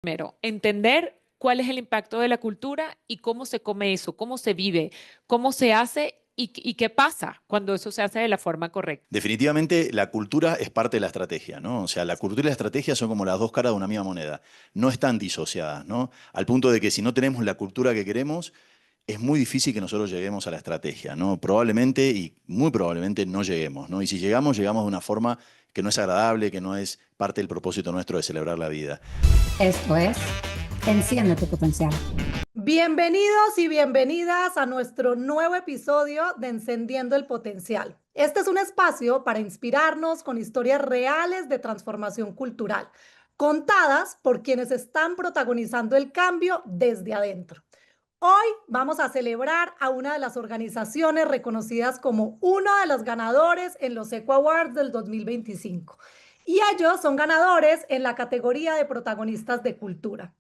Primero, entender cuál es el impacto de la cultura y cómo se come eso, cómo se vive, cómo se hace y qué pasa cuando eso se hace de la forma correcta. Definitivamente la cultura es parte de la estrategia, ¿no? O sea, la cultura y la estrategia son como las dos caras de una misma moneda. No están disociadas, ¿no? Al punto de que si no tenemos la cultura que queremos, es muy difícil que nosotros lleguemos a la estrategia, ¿no? Probablemente y muy probablemente no lleguemos, ¿no? Y si llegamos, llegamos de una forma que no es agradable, que no es parte del propósito nuestro de celebrar la vida. Esto es Enciende tu potencial. Bienvenidos y bienvenidas a nuestro nuevo episodio de Encendiendo el Potencial. Este es un espacio para inspirarnos con historias reales de transformación cultural, contadas por quienes están protagonizando el cambio desde adentro. Hoy vamos a celebrar a una de las organizaciones reconocidas como uno de los ganadores en los Eco Awards del 2025. Y ellos son ganadores en la categoría de protagonistas de cultura.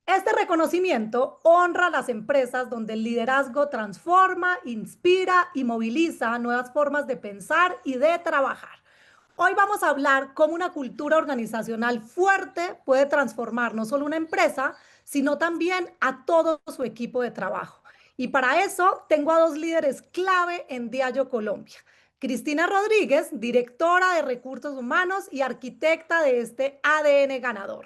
Este reconocimiento honra a las empresas donde el liderazgo transforma, inspira y moviliza nuevas formas de pensar y de trabajar. Hoy vamos a hablar cómo una cultura organizacional fuerte puede transformar no solo una empresa, sino también a todo su equipo de trabajo. Y para eso tengo a dos líderes clave en Diageo Colombia. Cristina Rodríguez, directora de Recursos Humanos y arquitecta de este ADN ganador.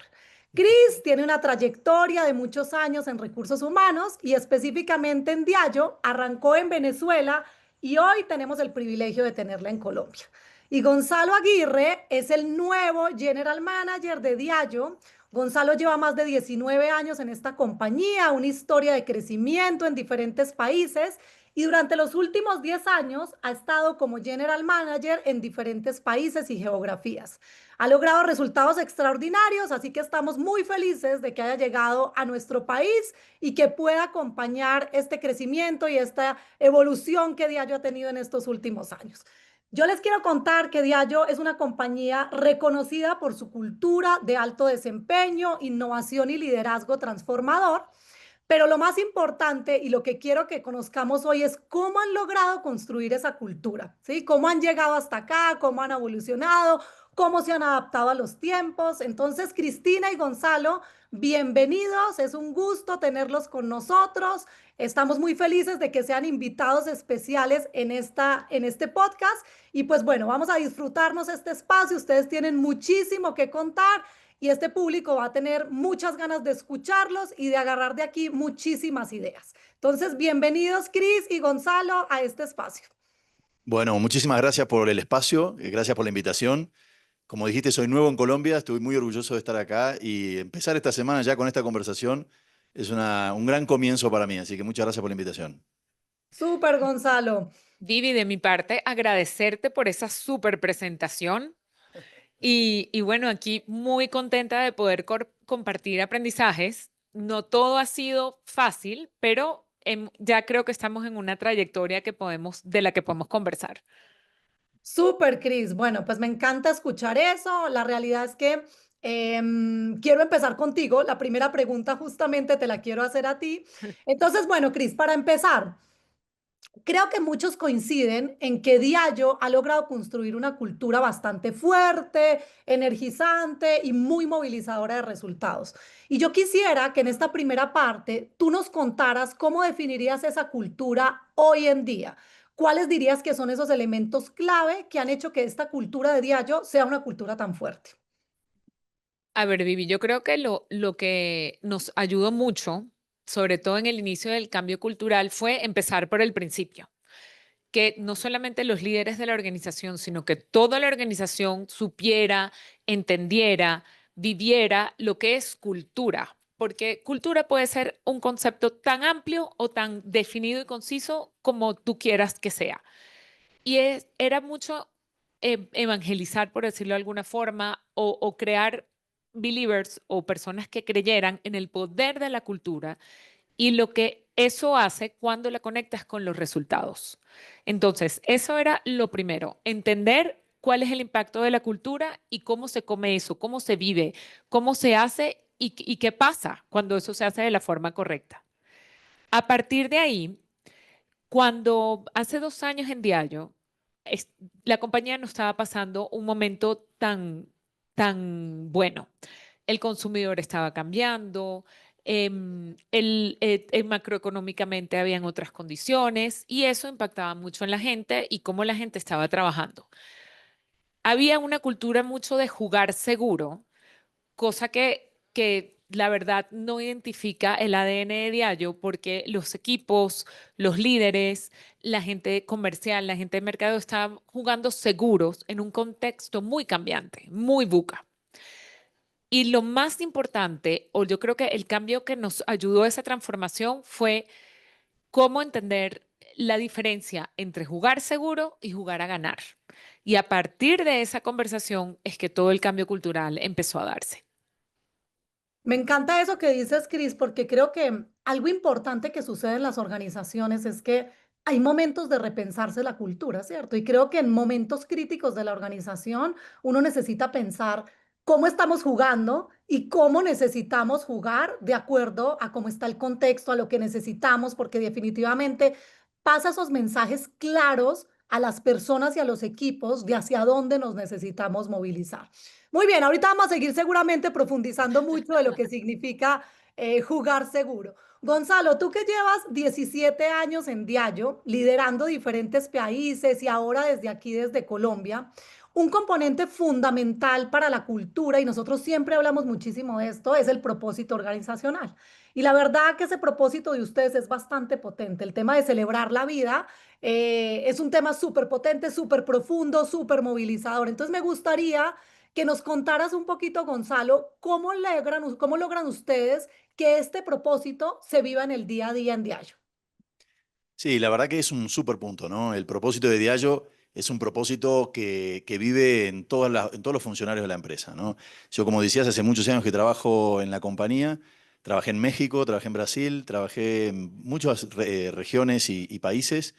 Cris tiene una trayectoria de muchos años en recursos humanos y específicamente en Diageo, arrancó en Venezuela y hoy tenemos el privilegio de tenerla en Colombia. Y Gonzalo Aguirre es el nuevo General Manager de Diageo. Gonzalo lleva más de 19 años en esta compañía, una historia de crecimiento en diferentes países y durante los últimos 10 años ha estado como General Manager en diferentes países y geografías. Ha logrado resultados extraordinarios, así que estamos muy felices de que haya llegado a nuestro país y que pueda acompañar este crecimiento y esta evolución que Diageo ha tenido en estos últimos años. Yo les quiero contar que Diageo es una compañía reconocida por su cultura de alto desempeño, innovación y liderazgo transformador. Pero lo más importante y lo que quiero que conozcamos hoy es cómo han logrado construir esa cultura, ¿sí? Cómo han llegado hasta acá, cómo han evolucionado, cómo se han adaptado a los tiempos. Entonces, Cristina y Gonzalo, bienvenidos. Es un gusto tenerlos con nosotros. Estamos muy felices de que sean invitados especiales en este podcast. Y pues bueno, vamos a disfrutarnos este espacio. Ustedes tienen muchísimo que contar y este público va a tener muchas ganas de escucharlos y de agarrar de aquí muchísimas ideas. Entonces, bienvenidos Cris y Gonzalo a este espacio. Bueno, muchísimas gracias por el espacio, gracias por la invitación. Como dijiste, soy nuevo en Colombia, estoy muy orgulloso de estar acá y empezar esta semana ya con esta conversación es un gran comienzo para mí, así que muchas gracias por la invitación. Súper, Gonzalo. Vivi, de mi parte, agradecerte por esa súper presentación y bueno, aquí muy contenta de poder compartir aprendizajes. No todo ha sido fácil, pero ya creo que estamos en una trayectoria de la que podemos conversar. Súper, Cris. Bueno, pues me encanta escuchar eso. La realidad es que quiero empezar contigo. La primera pregunta justamente te la quiero hacer a ti. Entonces, bueno, Cris, para empezar, creo que muchos coinciden en que Diageo ha logrado construir una cultura bastante fuerte, energizante y muy movilizadora de resultados. Y yo quisiera que en esta primera parte tú nos contaras cómo definirías esa cultura hoy en día. ¿Cuáles dirías que son esos elementos clave que han hecho que esta cultura de Diageo sea una cultura tan fuerte? A ver, Vivi, yo creo que lo que nos ayudó mucho, sobre todo en el inicio del cambio cultural, fue empezar por el principio, que no solamente los líderes de la organización, sino que toda la organización supiera, entendiera, viviera lo que es cultura, porque cultura puede ser un concepto tan amplio o tan definido y conciso como tú quieras que sea. Y era mucho evangelizar, por decirlo de alguna forma, o crear believers o personas que creyeran en el poder de la cultura y lo que eso hace cuando la conectas con los resultados. Entonces, eso era lo primero, entender cuál es el impacto de la cultura y cómo se come eso, cómo se vive, cómo se hace y qué pasa cuando eso se hace de la forma correcta. A partir de ahí, cuando hace 2 años en Diallo, la compañía no estaba pasando un momento tan bueno. el consumidor estaba cambiando, macroeconómicamente habían otras condiciones y eso impactaba mucho en la gente y cómo la gente estaba trabajando. Había una cultura mucho de jugar seguro, cosa que la verdad no identifica el ADN de Diageo porque los equipos, los líderes, la gente comercial, la gente de mercado estaban jugando seguros en un contexto muy cambiante, muy buca. Y lo más importante, o yo creo que el cambio que nos ayudó a esa transformación fue cómo entender la diferencia entre jugar seguro y jugar a ganar. Y a partir de esa conversación es que todo el cambio cultural empezó a darse. Me encanta eso que dices, Cris, porque creo que algo importante que sucede en las organizaciones es que hay momentos de repensarse la cultura, ¿cierto? Y creo que en momentos críticos de la organización uno necesita pensar cómo estamos jugando y cómo necesitamos jugar de acuerdo a cómo está el contexto, a lo que necesitamos, porque definitivamente pasa esos mensajes claros a las personas y a los equipos de hacia dónde nos necesitamos movilizar. Muy bien, ahorita vamos a seguir seguramente profundizando mucho de lo que significa jugar seguro. Gonzalo, tú que llevas 17 años en Diageo, liderando diferentes países y ahora desde aquí, desde Colombia, un componente fundamental para la cultura, y nosotros siempre hablamos muchísimo de esto, es el propósito organizacional. Y la verdad que ese propósito de ustedes es bastante potente. El tema de celebrar la vida es un tema súper potente, súper profundo, súper movilizador. Entonces me gustaría que nos contaras un poquito, Gonzalo, cómo logran ustedes que este propósito se viva en el día a día en Diageo. Sí, la verdad que es un súper punto, ¿no? El propósito de Diageo es un propósito que vive en en todos los funcionarios de la empresa, ¿no? Yo, como decías, hace muchos años que trabajo en la compañía, trabajé en México, trabajé en Brasil, trabajé en muchas regiones y países,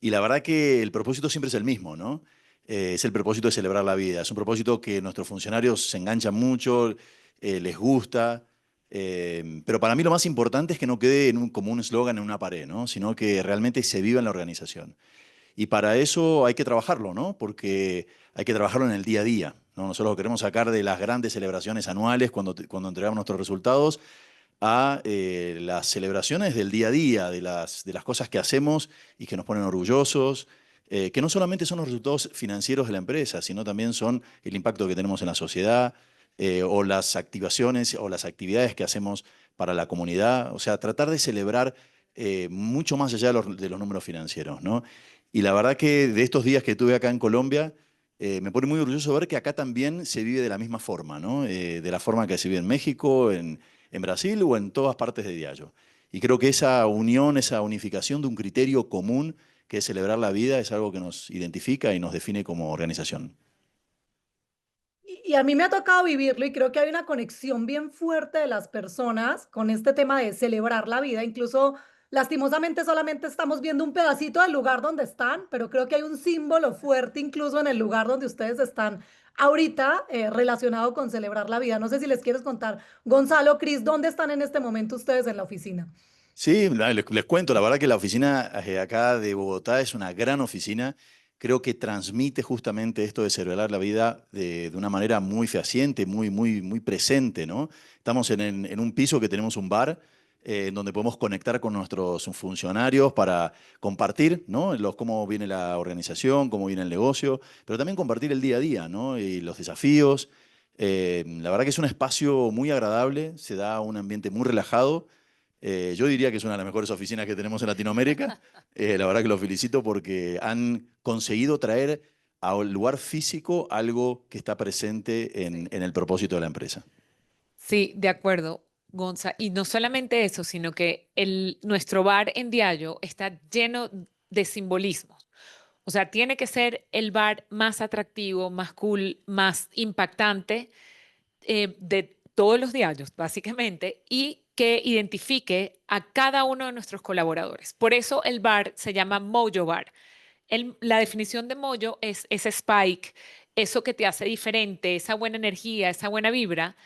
y la verdad que el propósito siempre es el mismo, ¿no? Es el propósito de celebrar la vida, es un propósito que nuestros funcionarios se enganchan mucho, les gusta. Pero para mí lo más importante es que no quede como un eslogan en una pared, ¿no? Sino que realmente se viva en la organización. Y para eso hay que trabajarlo, ¿no? Porque hay que trabajarlo en el día a día, ¿no? Nosotros lo queremos sacar de las grandes celebraciones anuales cuando entregamos nuestros resultados a las celebraciones del día a día, de las cosas que hacemos y que nos ponen orgullosos, que no solamente son los resultados financieros de la empresa, sino también son el impacto que tenemos en la sociedad, o las activaciones o las actividades que hacemos para la comunidad. O sea, tratar de celebrar mucho más allá de los números financieros, ¿no? Y la verdad que de estos días que tuve acá en Colombia, me pone muy orgulloso ver que acá también se vive de la misma forma, ¿no? De la forma que se vive en México, en Brasil o en todas partes de Diageo. Y creo que esa unión, esa unificación de un criterio común que es celebrar la vida es algo que nos identifica y nos define como organización. Y a mí me ha tocado vivirlo y creo que hay una conexión bien fuerte de las personas con este tema de celebrar la vida. Incluso lastimosamente solamente estamos viendo un pedacito del lugar donde están, pero creo que hay un símbolo fuerte incluso en el lugar donde ustedes están ahorita relacionado con celebrar la vida. No sé si les quieres contar, Gonzalo, Cris, ¿dónde están en este momento ustedes en la oficina? Sí, les cuento, la verdad que la oficina acá de Bogotá es una gran oficina. Creo que transmite justamente esto de celebrar la vida de una manera muy fehaciente, muy presente, ¿no? Estamos en un piso que tenemos un bar, en donde podemos conectar con nuestros funcionarios para compartir, ¿no? Cómo viene la organización, cómo viene el negocio, pero también compartir el día a día, ¿no? Y los desafíos. La verdad que es un espacio muy agradable, se da un ambiente muy relajado. Yo diría que es una de las mejores oficinas que tenemos en Latinoamérica. La verdad que los felicito porque han conseguido traer al lugar físico algo que está presente Sí. en el propósito de la empresa. Sí, de acuerdo, Gonza. Y no solamente eso, sino que nuestro bar en Diallo está lleno de simbolismos. O sea, tiene que ser el bar más atractivo, más cool, más impactante de todos los diarios, básicamente, y que identifique a cada uno de nuestros colaboradores. Por eso el bar se llama Mojo Bar. La definición de Mojo es ese spike, eso que te hace diferente, esa buena energía, esa buena vibra.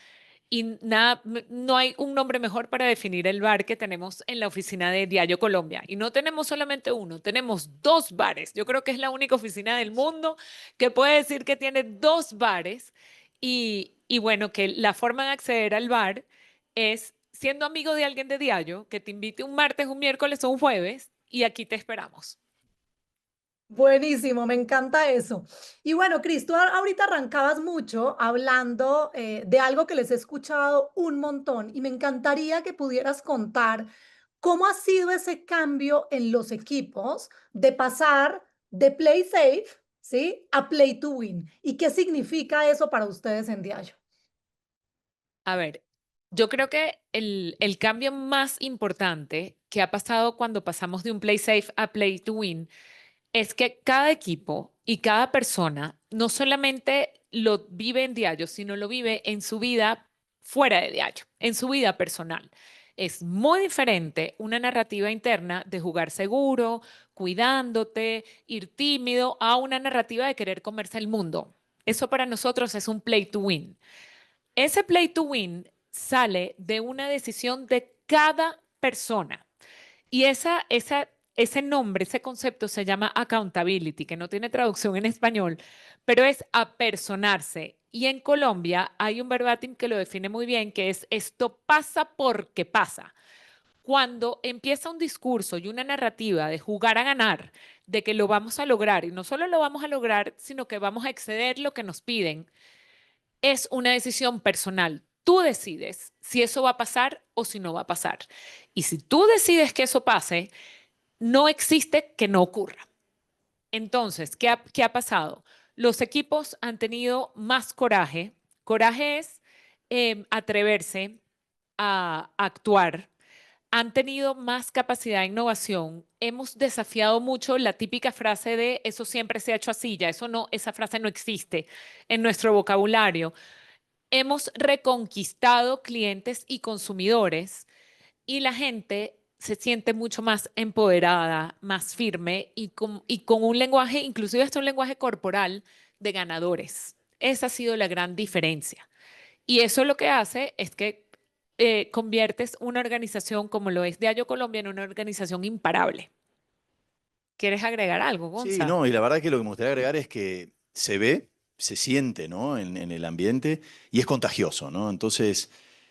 Y nada, no hay un nombre mejor para definir el bar que tenemos en la oficina de Diario Colombia. Y no tenemos solamente uno, tenemos dos bares. Yo creo que es la única oficina del mundo que puede decir que tiene dos bares Y bueno, que la forma de acceder al bar es siendo amigo de alguien de Diallo, que te invite un martes, un miércoles o un jueves y aquí te esperamos. Buenísimo, me encanta eso. Y bueno, Cris, tú ahorita arrancabas mucho hablando de algo que les he escuchado un montón y me encantaría que pudieras contar cómo ha sido ese cambio en los equipos de pasar de play safe, ¿sí? A play to win. ¿Y qué significa eso para ustedes en Diallo? A ver, yo creo que el cambio más importante que ha pasado cuando pasamos de un play safe a play to win es que cada equipo y cada persona no solamente lo vive en Diallo, sino lo vive en su vida fuera de Diallo, en su vida personal. Es muy diferente una narrativa interna de jugar seguro, cuidándote, ir tímido, a una narrativa de querer comerse el mundo. Eso para nosotros es un play to win. Ese play to win sale de una decisión de cada persona. Y ese nombre, ese concepto se llama accountability, que no tiene traducción en español, pero es apersonarse. Y en Colombia hay un verbatim que lo define muy bien, que es esto pasa porque pasa. Cuando empieza un discurso y una narrativa de jugar a ganar, de que lo vamos a lograr, y no solo lo vamos a lograr, sino que vamos a exceder lo que nos piden, es una decisión personal. Tú decides si eso va a pasar o si no va a pasar. Y si tú decides que eso pase, no existe que no ocurra. Entonces, qué ha pasado? Los equipos han tenido más coraje. Coraje es atreverse a actuar. Han tenido más capacidad de innovación. Hemos desafiado mucho la típica frase de eso siempre se ha hecho así, ya eso no, esa frase no existe en nuestro vocabulario. Hemos reconquistado clientes y consumidores y la gente se siente mucho más empoderada, más firme y con un lenguaje, inclusive hasta un lenguaje corporal de ganadores. Esa ha sido la gran diferencia. Y eso lo que hace es que conviertes una organización como lo es Diallo Colombia en una organización imparable. ¿Quieres agregar algo, Sí, Gonza? no, y la verdad que lo que me gustaría agregar es que se ve, se siente, ¿no? En el ambiente y es contagioso, ¿no? Entonces,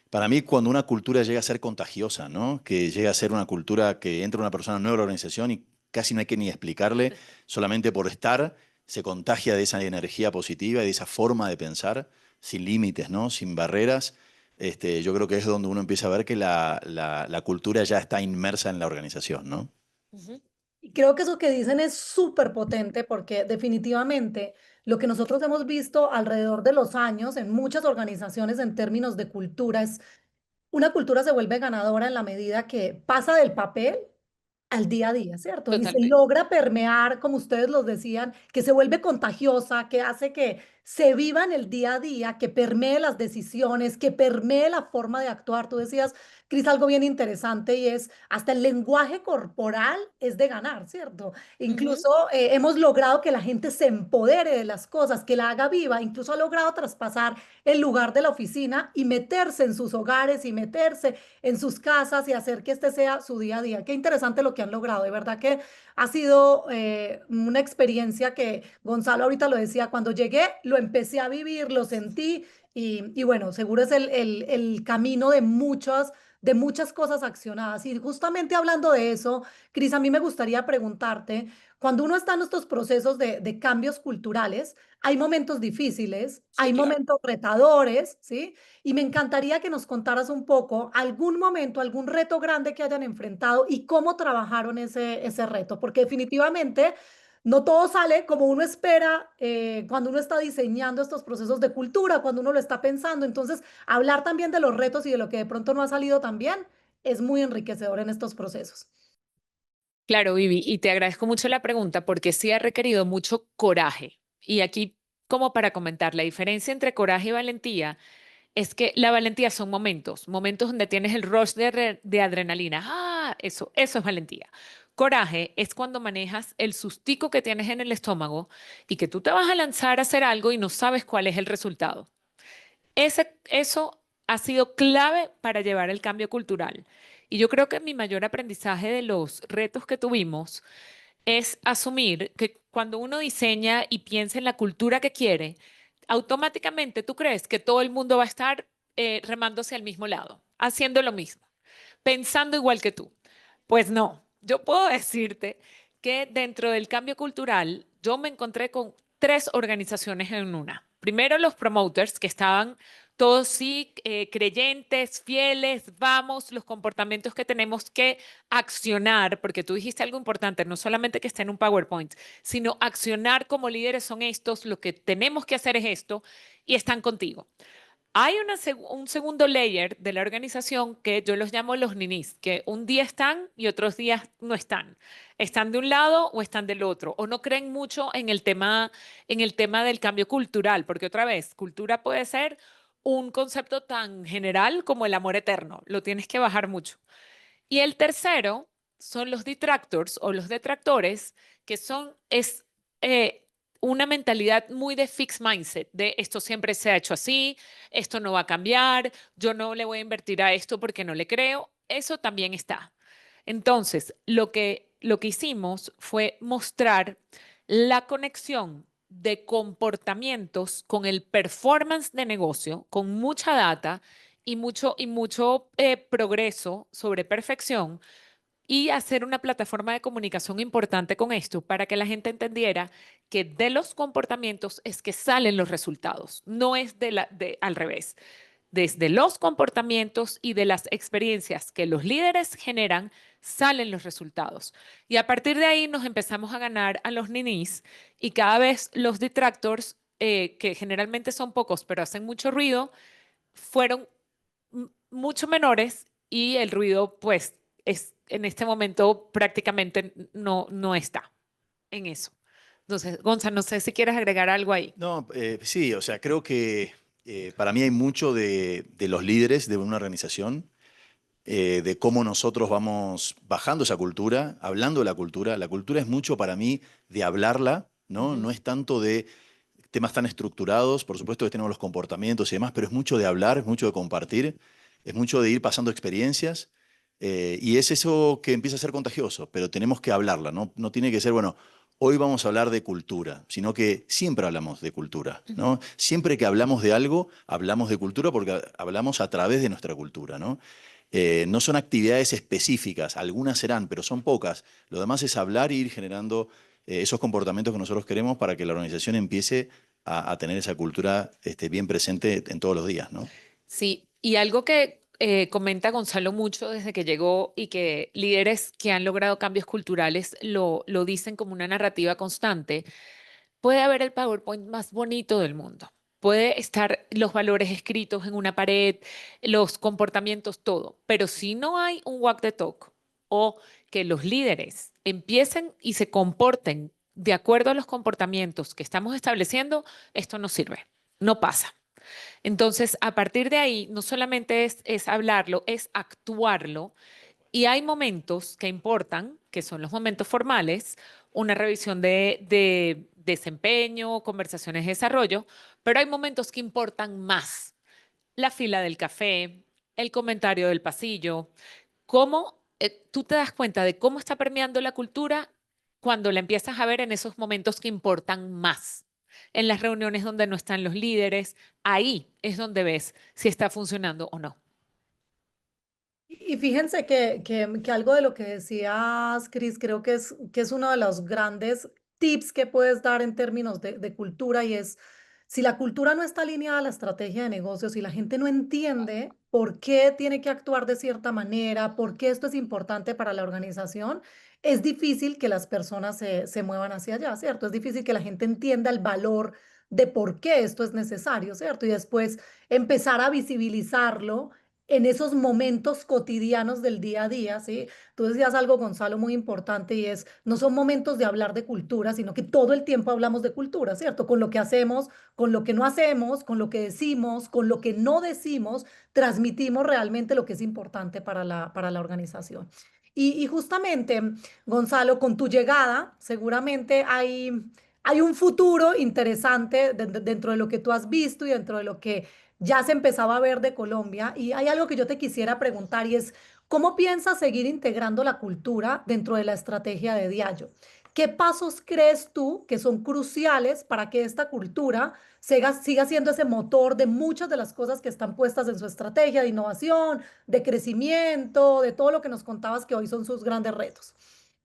para mí, cuando una cultura llega a ser contagiosa, ¿no? Que llega a ser una cultura que entra una persona nueva a la organización y casi no hay que ni explicarle, solamente por estar, se contagia de esa energía positiva y de esa forma de pensar, sin límites, ¿no? Sin barreras. Yo creo que es donde uno empieza a ver que la cultura ya está inmersa en la organización, ¿no? Ujú. Y creo que eso que dicen es súper potente porque definitivamente lo que nosotros hemos visto alrededor de los años en muchas organizaciones en términos de cultura es una cultura se vuelve ganadora en la medida que pasa del papel al día a día, ¿cierto? Y se Totalmente. logra permear, como ustedes los decían, que se vuelve contagiosa, que hace que se viva en el día a día, que permee las decisiones, que permee la forma de actuar. Tú decías, Cris, algo bien interesante y es, hasta el lenguaje corporal es de ganar, ¿cierto? Ujú. Incluso hemos logrado que la gente se empodere de las cosas, que la haga viva, incluso ha logrado traspasar el lugar de la oficina y meterse en sus hogares y meterse en sus casas y hacer que este sea su día a día. Qué interesante lo que han logrado. De verdad que ha sido una experiencia que Gonzalo ahorita lo decía, cuando llegué lo empecé a vivir, lo sentí y bueno, seguro es el camino de muchas cosas accionadas. Y justamente hablando de eso, Cris, a mí me gustaría preguntarte, cuando uno está en estos procesos de cambios culturales, hay momentos difíciles, Sí, hay claro. momentos retadores, ¿sí? Y me encantaría que nos contaras un poco algún momento, algún reto grande que hayan enfrentado y cómo trabajaron ese reto, porque definitivamente no todo sale como uno espera cuando uno está diseñando estos procesos de cultura, cuando uno lo está pensando. Entonces, hablar también de los retos y de lo que de pronto no ha salido tan bien es muy enriquecedor en estos procesos. Claro, Vivi, y te agradezco mucho la pregunta porque sí ha requerido mucho coraje. Y aquí, como para comentar, la diferencia entre coraje y valentía es que la valentía son momentos, momentos donde tienes el rush de adrenalina. Ah, eso es valentía. Coraje es cuando manejas el sustico que tienes en el estómago y que tú te vas a lanzar a hacer algo y no sabes cuál es el resultado. Eso ha sido clave para llevar el cambio cultural. Y yo creo que mi mayor aprendizaje de los retos que tuvimos es asumir que cuando uno diseña y piensa en la cultura que quiere, automáticamente tú crees que todo el mundo va a estar remándose al mismo lado, haciendo lo mismo, pensando igual que tú. Pues no, yo puedo decirte que dentro del cambio cultural yo me encontré con tres organizaciones en una. Primero los promoters, que estaban todos sí creyentes, fieles, vamos, los comportamientos que tenemos que accionar, porque tú dijiste algo importante, no solamente que esté en un PowerPoint, sino accionar como líderes son estos, lo que tenemos que hacer es esto, y están contigo. Hay un segundo layer de la organización que yo los llamo los ninis, que un día están y otros días no están. Están de un lado o están del otro, o no creen mucho en el tema del cambio cultural, porque otra vez, cultura puede ser un concepto tan general como el amor eterno, lo tienes que bajar mucho. Y el tercero son los detractors o los detractores, que es una mentalidad muy de fixed mindset, de esto siempre se ha hecho así, esto no va a cambiar, yo no le voy a invertir a esto porque no le creo. Eso también está. Entonces, lo que hicimos fue mostrar la conexión de comportamientos con el performance de negocio, con mucha data y mucho progreso sobre perfección y hacer una plataforma de comunicación importante con esto para que la gente entendiera que de los comportamientos es que salen los resultados, no es al revés. Desde los comportamientos y de las experiencias que los líderes generan, salen los resultados. Y a partir de ahí nos empezamos a ganar a los ninis y cada vez los detractors, que generalmente son pocos pero hacen mucho ruido, fueron mucho menores y el ruido pues es en este momento prácticamente no está en eso. Entonces, Gonzalo, no sé si quieres agregar algo ahí. No, sí, o sea, creo que para mí hay mucho de los líderes de una organización, de cómo nosotros vamos bajando esa cultura, hablando de la cultura. La cultura es mucho para mí de hablarla, ¿no? No es tanto de temas tan estructurados, por supuesto que tenemos los comportamientos y demás, pero es mucho de hablar, es mucho de compartir, es mucho de ir pasando experiencias, y es eso que empieza a ser contagioso, pero tenemos que hablarla, ¿no? No tiene que ser, bueno, hoy vamos a hablar de cultura, sino que siempre hablamos de cultura, ¿no? Siempre que hablamos de algo, hablamos de cultura porque hablamos a través de nuestra cultura, ¿no? No son actividades específicas, algunas serán, pero son pocas. Lo demás es hablar e ir generando esos comportamientos que nosotros queremos para que la organización empiece a tener esa cultura bien presente en todos los días, ¿no? Sí, y algo que comenta Gonzalo mucho desde que llegó y que líderes que han logrado cambios culturales lo dicen como una narrativa constante, puede haber el PowerPoint más bonito del mundo. Puede estar los valores escritos en una pared, los comportamientos, todo. Pero si no hay un walk the talk o que los líderes empiecen y se comporten de acuerdo a los comportamientos que estamos estableciendo, esto no sirve, no pasa. Entonces, a partir de ahí, no solamente es hablarlo, es actuarlo. Y hay momentos que importan, que son los momentos formales, una revisión de desempeño, conversaciones de desarrollo, pero hay momentos que importan más. La fila del café, el comentario del pasillo, cómo tú te das cuenta de cómo está permeando la cultura cuando la empiezas a ver en esos momentos que importan más. En las reuniones donde no están los líderes, ahí es donde ves si está funcionando o no. Y fíjense que algo de lo que decías, Cris, creo que es uno de los grandes tips que puedes dar en términos de cultura y es, si la cultura no está alineada a la estrategia de negocios y la gente no entiende por qué tiene que actuar de cierta manera, por qué esto es importante para la organización, es difícil que las personas se muevan hacia allá, ¿cierto? Es difícil que la gente entienda el valor de por qué esto es necesario, ¿cierto? Y después empezar a visibilizarlo en esos momentos cotidianos del día a día, ¿sí? Tú decías algo, Gonzalo, muy importante y es, no son momentos de hablar de cultura, sino que todo el tiempo hablamos de cultura, ¿cierto? Con lo que hacemos, con lo que no hacemos, con lo que decimos, con lo que no decimos, transmitimos realmente lo que es importante para la organización. Y justamente, Gonzalo, con tu llegada, seguramente hay un futuro interesante dentro de lo que tú has visto y dentro de lo que ya se empezaba a ver de Colombia. Y hay algo que yo te quisiera preguntar y es, ¿cómo piensas seguir integrando la cultura dentro de la estrategia de Diageo? ¿Qué pasos crees tú que son cruciales para que esta cultura siga siendo ese motor de muchas de las cosas que están puestas en su estrategia de innovación, de crecimiento, de todo lo que nos contabas que hoy son sus grandes retos?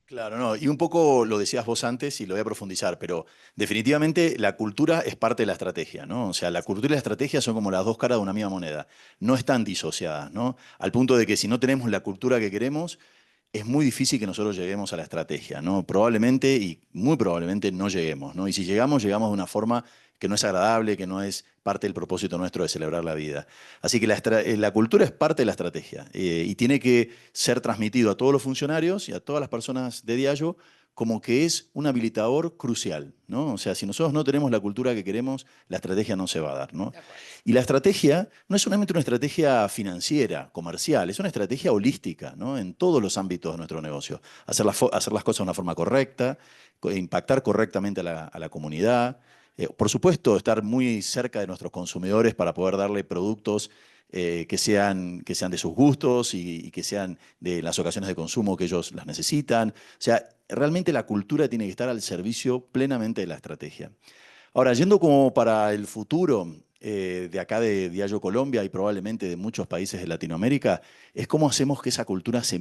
Claro, no, y un poco lo decías vos antes y lo voy a profundizar, pero definitivamente la cultura es parte de la estrategia, ¿no? O sea, la cultura y la estrategia son como las dos caras de una misma moneda, no están disociadas, ¿no? Al punto de que si no tenemos la cultura que queremos, es muy difícil que nosotros lleguemos a la estrategia, ¿no? Probablemente y muy probablemente no lleguemos, ¿no? Y si llegamos, llegamos de una forma que no es agradable, que no es parte del propósito nuestro de celebrar la vida. Así que la cultura es parte de la estrategia y tiene que ser transmitido a todos los funcionarios y a todas las personas de Diageo como que es un habilitador crucial, ¿no? O sea, si nosotros no tenemos la cultura que queremos, la estrategia no se va a dar, ¿no? De acuerdo. Y la estrategia no es solamente una estrategia financiera, comercial, es una estrategia holística, ¿no? En todos los ámbitos de nuestro negocio. Hacer las cosas de una forma correcta, impactar correctamente a la comunidad. Por supuesto, estar muy cerca de nuestros consumidores para poder darle productos que sean de sus gustos y que sean de las ocasiones de consumo que ellos las necesitan. O sea, realmente la cultura tiene que estar al servicio plenamente de la estrategia. Ahora, yendo como para el futuro de acá de Diageo Colombia y probablemente de muchos países de Latinoamérica, es cómo hacemos que esa cultura se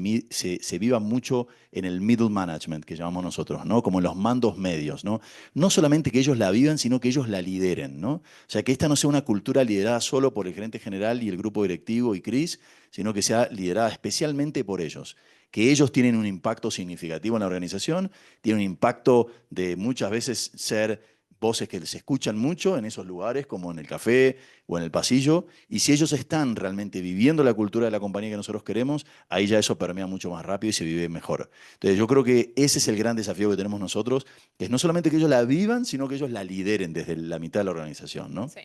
viva mucho en el middle management, que llamamos nosotros, ¿no? Como en los mandos medios, ¿no? No solamente que ellos la vivan, sino que ellos la lideren, ¿no? O sea, que esta no sea una cultura liderada solo por el gerente general y el grupo directivo y Chris, sino que sea liderada especialmente por ellos. Que ellos tienen un impacto significativo en la organización, tienen un impacto de muchas veces ser voces que se escuchan mucho en esos lugares, como en el café o en el pasillo, y si ellos están realmente viviendo la cultura de la compañía que nosotros queremos, ahí ya eso permea mucho más rápido y se vive mejor. Entonces yo creo que ese es el gran desafío que tenemos nosotros, que es no solamente que ellos la vivan, sino que ellos la lideren desde la mitad de la organización, ¿no? Sí.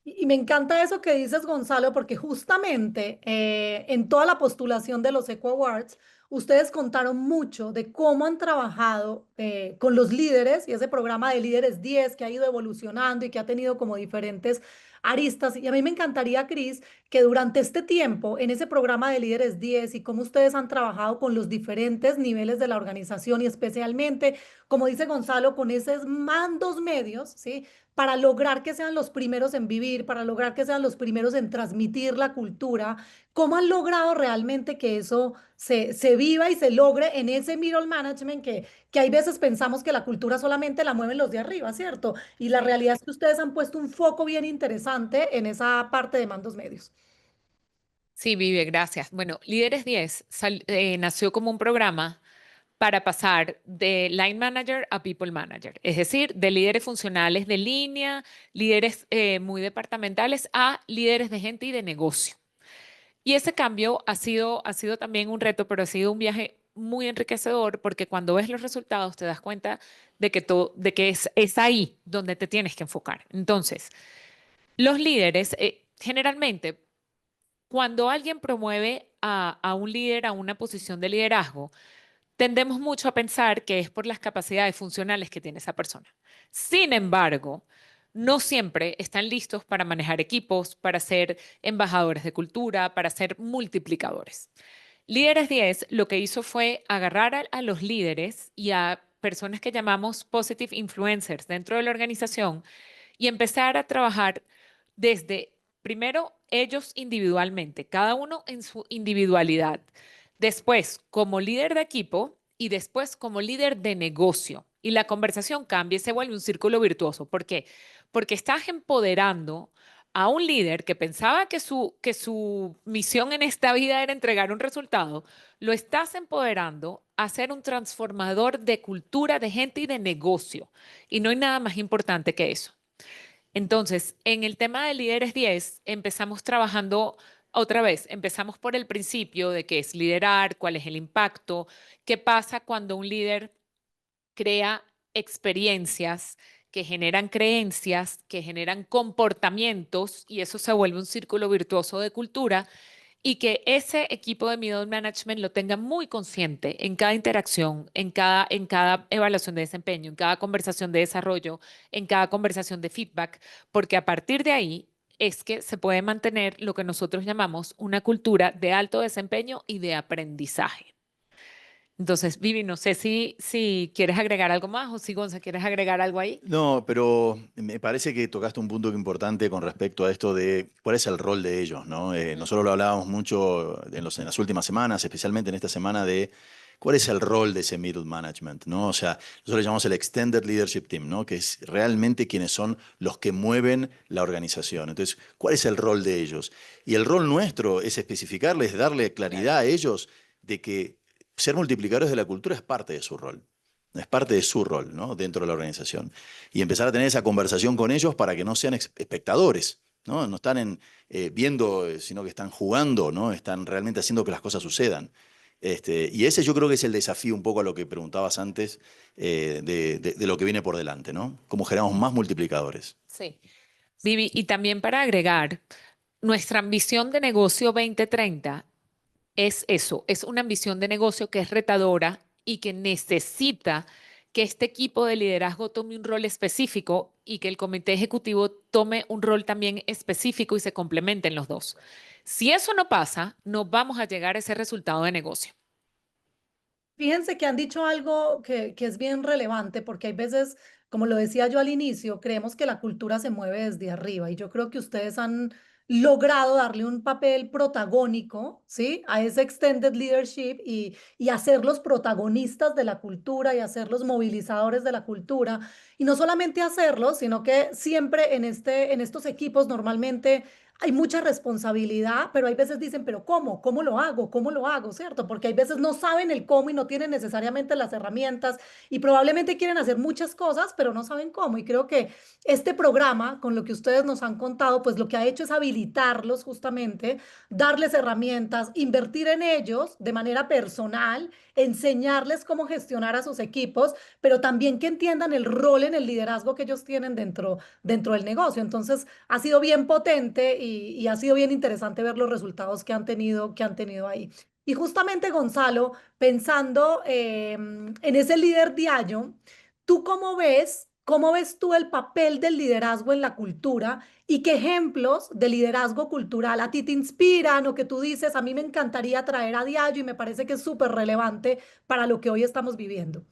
Y me encanta eso que dices, Gonzalo, porque justamente en toda la postulación de los Eco Awards, ustedes contaron mucho de cómo han trabajado con los líderes y ese programa de Líderes 10 que ha ido evolucionando y que ha tenido como diferentes aristas. Y a mí me encantaría, Cris, que durante este tiempo, en ese programa de Líderes 10 y cómo ustedes han trabajado con los diferentes niveles de la organización y especialmente, como dice Gonzalo, con esos mandos medios, ¿sí? Para lograr que sean los primeros en vivir, para lograr que sean los primeros en transmitir la cultura, ¿cómo han logrado realmente que eso se viva y se logre en ese middle management que hay veces pensamos que la cultura solamente la mueven los de arriba, ¿cierto? Y la Sí. realidad es que ustedes han puesto un foco bien interesante en esa parte de mandos medios. Sí, Vive, gracias. Bueno, Líderes 10 nació como un programa para pasar de line manager a people manager, es decir, de líderes funcionales de línea, líderes muy departamentales a líderes de gente y de negocio. Y ese cambio ha sido también un reto, pero ha sido un viaje muy enriquecedor porque cuando ves los resultados te das cuenta de que es ahí donde te tienes que enfocar. Entonces, los líderes, generalmente, cuando alguien promueve a un líder a una posición de liderazgo, tendemos mucho a pensar que es por las capacidades funcionales que tiene esa persona. Sin embargo, no siempre están listos para manejar equipos, para ser embajadores de cultura, para ser multiplicadores. Líderes 10 lo que hizo fue agarrar a los líderes y a personas que llamamos positive influencers dentro de la organización y empezar a trabajar desde, primero, ellos individualmente, cada uno en su individualidad, después como líder de equipo y después como líder de negocio. Y la conversación cambia y se vuelve un círculo virtuoso. ¿Por qué? Porque estás empoderando a un líder que pensaba que su misión en esta vida era entregar un resultado, lo estás empoderando a ser un transformador de cultura, de gente y de negocio. Y no hay nada más importante que eso. Entonces, en el tema de Líderes 10, empezamos trabajando otra vez, empezamos por el principio de qué es liderar, cuál es el impacto, qué pasa cuando un líder crea experiencias que generan creencias, que generan comportamientos y eso se vuelve un círculo virtuoso de cultura y que ese equipo de middle management lo tenga muy consciente en cada interacción, en cada evaluación de desempeño, en cada conversación de desarrollo, en cada conversación de feedback, porque a partir de ahí es que se puede mantener lo que nosotros llamamos una cultura de alto desempeño y de aprendizaje. Entonces, Vivi, no sé si quieres agregar algo más o si Gonza, ¿quieres agregar algo ahí? No, pero me parece que tocaste un punto importante con respecto a esto de cuál es el rol de ellos, ¿no? Ujú. Nosotros lo hablábamos mucho en las últimas semanas, especialmente en esta semana, de cuál es el rol de ese middle management, ¿no? O sea, nosotros le llamamos el Extended Leadership Team, ¿no? Que es realmente quienes son los que mueven la organización. Entonces, ¿cuál es el rol de ellos? Y el rol nuestro es especificarles, darle claridad a ellos de que ser multiplicadores de la cultura es parte de su rol. Es parte de su rol, ¿no? Dentro de la organización. Y empezar a tener esa conversación con ellos para que no sean espectadores, ¿no? No están viendo, sino que están jugando, ¿no? Están realmente haciendo que las cosas sucedan. Y ese yo creo que es el desafío un poco a lo que preguntabas antes de lo que viene por delante, ¿no? Cómo generamos más multiplicadores. Sí. Vivi, y también para agregar, nuestra ambición de negocio 2030 es eso, es una ambición de negocio que es retadora y que necesita que este equipo de liderazgo tome un rol específico y que el comité ejecutivo tome un rol también específico y se complementen los dos. Si eso no pasa, no vamos a llegar a ese resultado de negocio. Fíjense que han dicho algo que es bien relevante porque hay veces, como lo decía yo al inicio, creemos que la cultura se mueve desde arriba y yo creo que ustedes han logrado darle un papel protagónico, ¿sí? A ese extended leadership y hacerlos protagonistas de la cultura y hacerlos movilizadores de la cultura. Y no solamente hacerlos, sino que siempre en estos equipos normalmente hay mucha responsabilidad, pero hay veces dicen, pero ¿cómo? ¿Cómo lo hago? ¿Cómo lo hago? ¿Cierto? Porque hay veces no saben el cómo y no tienen necesariamente las herramientas y probablemente quieren hacer muchas cosas, pero no saben cómo. Y creo que este programa, con lo que ustedes nos han contado, pues lo que ha hecho es habilitarlos justamente, darles herramientas, invertir en ellos de manera personal, enseñarles cómo gestionar a sus equipos, pero también que entiendan el rol en el liderazgo que ellos tienen dentro del negocio. Entonces, ha sido bien potente y ha sido bien interesante ver los resultados que han tenido ahí. Y justamente, Gonzalo, pensando en ese líder diario, ¿tú cómo ves tú el papel del liderazgo en la cultura y qué ejemplos de liderazgo cultural a ti te inspiran o que tú dices, a mí me encantaría traer a diario y me parece que es súper relevante para lo que hoy estamos viviendo?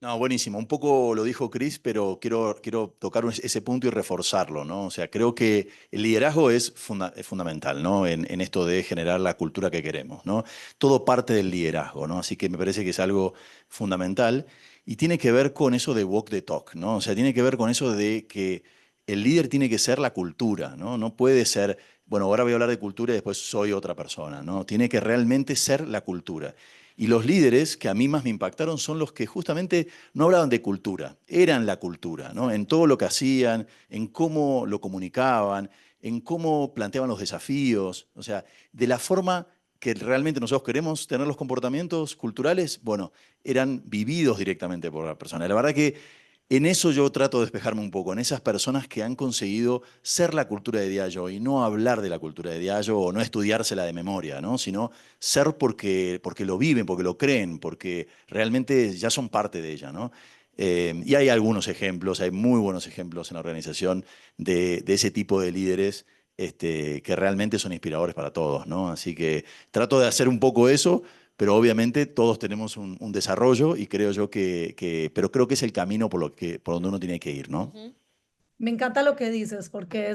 No, buenísimo. Un poco lo dijo Chris, pero quiero tocar ese punto y reforzarlo, ¿no? O sea, creo que el liderazgo es fundamental, ¿no? En esto de generar la cultura que queremos, ¿no? Todo parte del liderazgo, ¿no? Así que me parece que es algo fundamental y tiene que ver con eso de walk the talk, ¿no? O sea, tiene que ver con eso de que el líder tiene que ser la cultura, ¿no? No puede ser, bueno, ahora voy a hablar de cultura y después soy otra persona, ¿no? Tiene que realmente ser la cultura. Y los líderes que a mí más me impactaron son los que justamente no hablaban de cultura, eran la cultura, ¿no? En todo lo que hacían, en cómo lo comunicaban, en cómo planteaban los desafíos, o sea, de la forma que realmente nosotros queremos tener los comportamientos culturales, bueno, eran vividos directamente por la persona. La verdad que en eso yo trato de despejarme un poco, en esas personas que han conseguido ser la cultura de Diallo y no hablar de la cultura de Diallo o no estudiársela de memoria, ¿no? Sino ser porque lo viven, porque lo creen, porque realmente ya son parte de ella, ¿no? Y hay algunos ejemplos, hay muy buenos ejemplos en la organización de ese tipo de líderes que realmente son inspiradores para todos, ¿no? Así que trato de hacer un poco eso, pero obviamente todos tenemos un desarrollo y creo yo pero creo que es el camino por donde uno tiene que ir, ¿no? Ujú. Me encanta lo que dices porque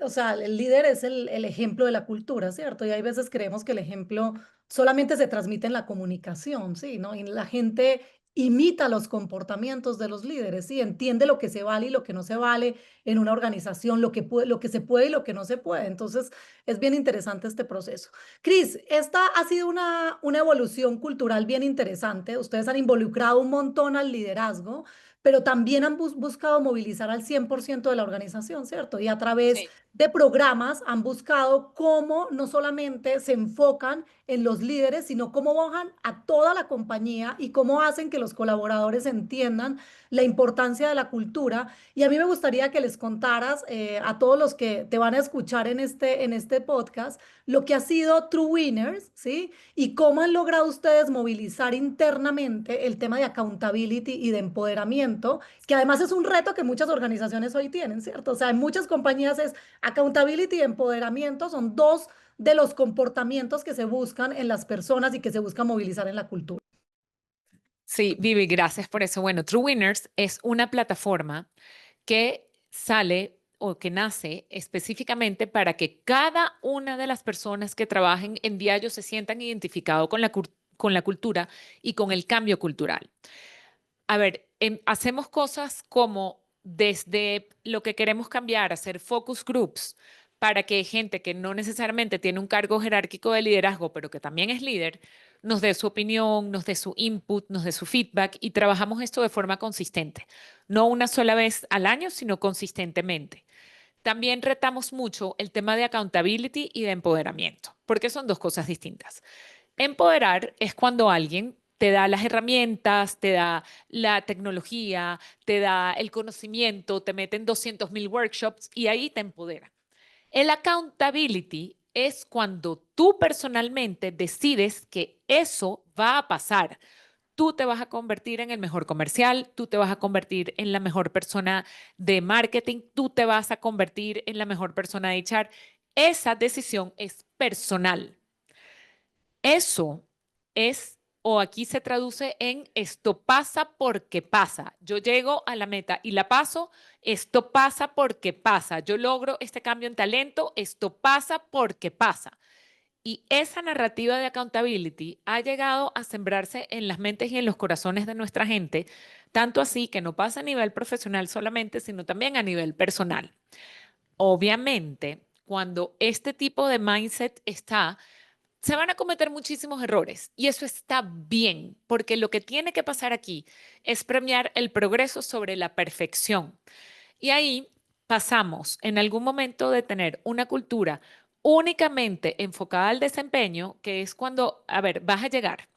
o sea, el líder es el ejemplo de la cultura, ¿cierto? Y hay veces creemos que el ejemplo solamente se transmite en la comunicación, ¿sí? ¿No? Y la gente imita los comportamientos de los líderes, ¿sí? Entiende lo que se vale y lo que no se vale en una organización, lo que se puede y lo que no se puede. Entonces, es bien interesante este proceso. Cris, esta ha sido una evolución cultural bien interesante. Ustedes han involucrado un montón al liderazgo, pero también han buscado movilizar al 100% de la organización, ¿cierto? Y a través Sí. de programas han buscado cómo no solamente se enfocan en los líderes, sino cómo bajan a toda la compañía y cómo hacen que los colaboradores entiendan la importancia de la cultura. Y a mí me gustaría que les contaras a todos los que te van a escuchar en este podcast lo que ha sido True Winners, ¿sí? Y cómo han logrado ustedes movilizar internamente el tema de accountability y de empoderamiento empoderamiento, que además es un reto que muchas organizaciones hoy tienen, ¿cierto? O sea, en muchas compañías es accountability y empoderamiento son dos de los comportamientos que se buscan en las personas y que se busca movilizar en la cultura. Sí, Vivi, gracias por eso. Bueno, True Winners es una plataforma que sale o que nace específicamente para que cada una de las personas que trabajen en Diallo se sientan identificados con la cultura y con el cambio cultural. A ver, hacemos cosas como desde lo que queremos cambiar, hacer focus groups para que gente que no necesariamente tiene un cargo jerárquico de liderazgo, pero que también es líder, nos dé su opinión, nos dé su input, nos dé su feedback y trabajamos esto de forma consistente, no una sola vez al año, sino consistentemente. También retamos mucho el tema de accountability y de empoderamiento, porque son dos cosas distintas. Empoderar es cuando alguien te da las herramientas, te da la tecnología, te da el conocimiento, te mete en 200.000 workshops y ahí te empodera. El accountability es cuando tú personalmente decides que eso va a pasar. Tú te vas a convertir en el mejor comercial, tú te vas a convertir en la mejor persona de marketing, tú te vas a convertir en la mejor persona de HR. Esa decisión es personal. Eso es, o aquí se traduce en esto pasa porque pasa. Yo llego a la meta y la paso, esto pasa porque pasa. Yo logro este cambio en talento, esto pasa porque pasa. Y esa narrativa de accountability ha llegado a sembrarse en las mentes y en los corazones de nuestra gente, tanto así que no pasa a nivel profesional solamente, sino también a nivel personal. Obviamente, cuando este tipo de mindset está, se van a cometer muchísimos errores y eso está bien, porque lo que tiene que pasar aquí es premiar el progreso sobre la perfección. Y ahí pasamos en algún momento de tener una cultura únicamente enfocada al desempeño, que es cuando, a ver, vas a llegar,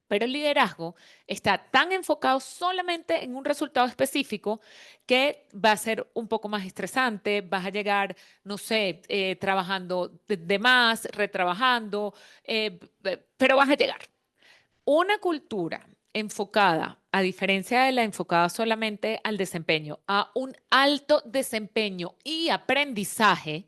pero el liderazgo está tan enfocado solamente en un resultado específico que va a ser un poco más estresante, vas a llegar, no sé, trabajando de más, retrabajando, pero vas a llegar. Una cultura enfocada, a diferencia de la enfocada solamente al desempeño, a un alto desempeño y aprendizaje,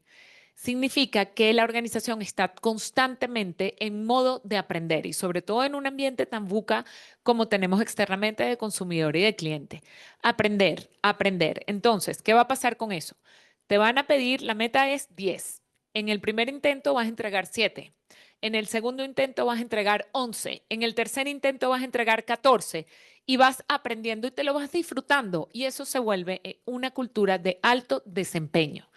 significa que la organización está constantemente en modo de aprender y sobre todo en un ambiente tan VUCA como tenemos externamente de consumidor y de cliente. Aprender, aprender. Entonces, ¿qué va a pasar con eso? Te van a pedir, la meta es 10. En el primer intento vas a entregar 7. En el segundo intento vas a entregar 11. En el tercer intento vas a entregar 14 y vas aprendiendo y te lo vas disfrutando y eso se vuelve una cultura de alto desempeño.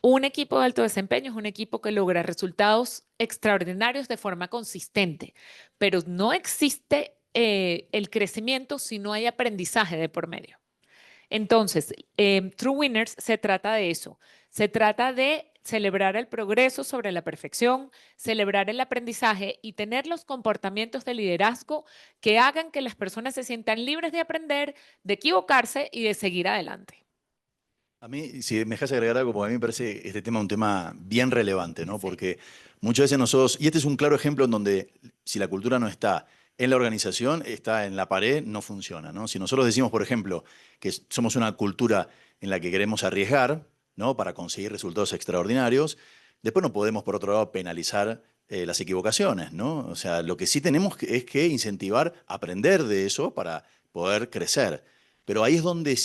Un equipo de alto desempeño es un equipo que logra resultados extraordinarios de forma consistente, pero no existe el crecimiento si no hay aprendizaje de por medio. Entonces, True Winners se trata de eso. Se trata de celebrar el progreso sobre la perfección, celebrar el aprendizaje y tener los comportamientos de liderazgo que hagan que las personas se sientan libres de aprender, de equivocarse y de seguir adelante. A mí, si me dejas agregar algo, porque a mí me parece este tema un tema bien relevante, ¿no? Sí. Porque muchas veces nosotros, y este es un claro ejemplo en donde si la cultura no está en la organización, está en la pared, no funciona, ¿no? Si nosotros decimos, por ejemplo, que somos una cultura en la que queremos arriesgar, ¿no? Para conseguir resultados extraordinarios, después no podemos, por otro lado, penalizar las equivocaciones, ¿no? O sea, lo que sí tenemos es que incentivar, aprender de eso para poder crecer. Pero ahí es donde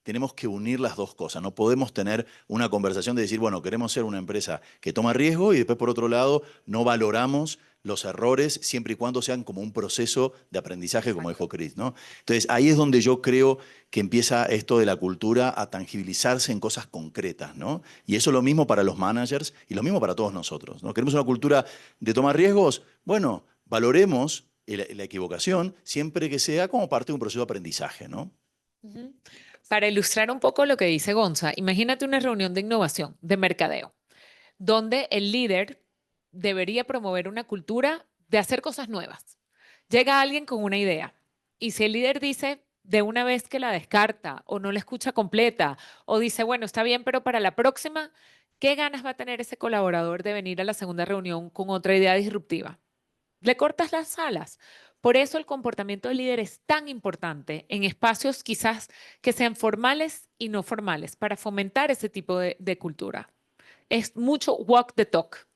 tenemos que unir las dos cosas. No podemos tener una conversación de decir, bueno, queremos ser una empresa que toma riesgo y después, por otro lado, no valoramos los errores siempre y cuando sean como un proceso de aprendizaje, como dijo Chris, ¿no? Entonces, ahí es donde yo creo que empieza esto de la cultura a tangibilizarse en cosas concretas, ¿no? Y eso es lo mismo para los managers y lo mismo para todos nosotros, ¿no? ¿Queremos una cultura de tomar riesgos? Bueno, valoremos la equivocación siempre que sea como parte de un proceso de aprendizaje, ¿no? Ujú. Para ilustrar un poco lo que dice Gonza, imagínate una reunión de innovación, de mercadeo, donde el líder debería promover una cultura de hacer cosas nuevas. Llega alguien con una idea y si el líder dice de una vez que la descarta o no la escucha completa o dice, bueno, está bien, pero para la próxima, ¿qué ganas va a tener ese colaborador de venir a la segunda reunión con otra idea disruptiva? Le cortas las alas, Por eso el comportamiento del líder es tan importante en espacios quizás que sean formales y no formales para fomentar ese tipo de cultura. Es mucho walk the talk.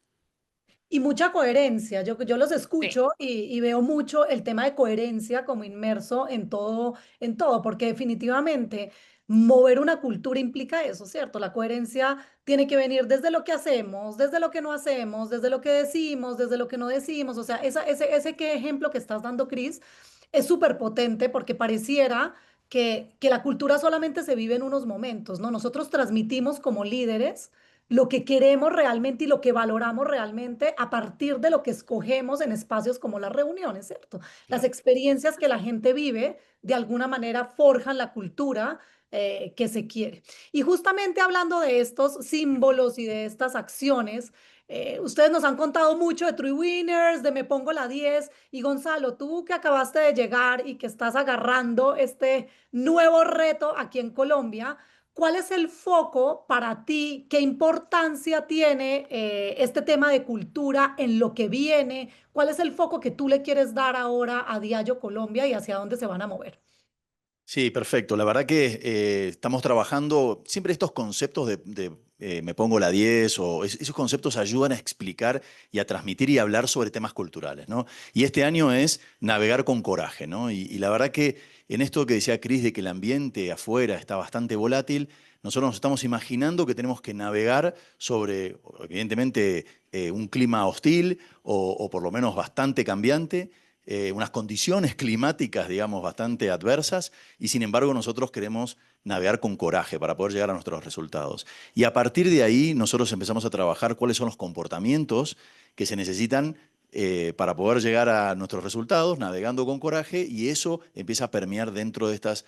Y mucha coherencia. Yo los Sí, escucho y veo mucho el tema de coherencia como inmerso en todo, porque definitivamente mover una cultura implica eso, ¿cierto? La coherencia tiene que venir desde lo que hacemos, desde lo que no hacemos, desde lo que decimos, desde lo que no decimos. O sea, ese qué ejemplo que estás dando, Cris, es súper potente porque pareciera que la cultura solamente se vive en unos momentos, ¿no? Nosotros transmitimos como líderes lo que queremos realmente y lo que valoramos realmente a partir de lo que escogemos en espacios como las reuniones, ¿cierto? Las Claro. experiencias que la gente vive de alguna manera forjan la cultura que se quiere. Y justamente hablando de estos símbolos y de estas acciones, ustedes nos han contado mucho de True Winners, de Me Pongo la 10 y Gonzalo, tú que acabaste de llegar y que estás agarrando este nuevo reto aquí en Colombia, ¿cuál es el foco para ti? ¿Qué importancia tiene este tema de cultura en lo que viene? ¿Cuál es el foco que tú le quieres dar ahora a Diallo Colombia y hacia dónde se van a mover? Sí, perfecto. La verdad que estamos trabajando, siempre estos conceptos de me pongo la 10 o esos conceptos ayudan a explicar y a transmitir y hablar sobre temas culturales, ¿no? Y este año es navegar con coraje, ¿no? Y la verdad que en esto que decía Cris de que el ambiente afuera está bastante volátil, nosotros nos estamos imaginando que tenemos que navegar sobre, evidentemente, un clima hostil o por lo menos bastante cambiante, unas condiciones climáticas, digamos, bastante adversas y sin embargo nosotros queremos navegar con coraje para poder llegar a nuestros resultados. Y a partir de ahí nosotros empezamos a trabajar cuáles son los comportamientos que se necesitan para poder llegar a nuestros resultados, navegando con coraje, y eso empieza a permear dentro de estos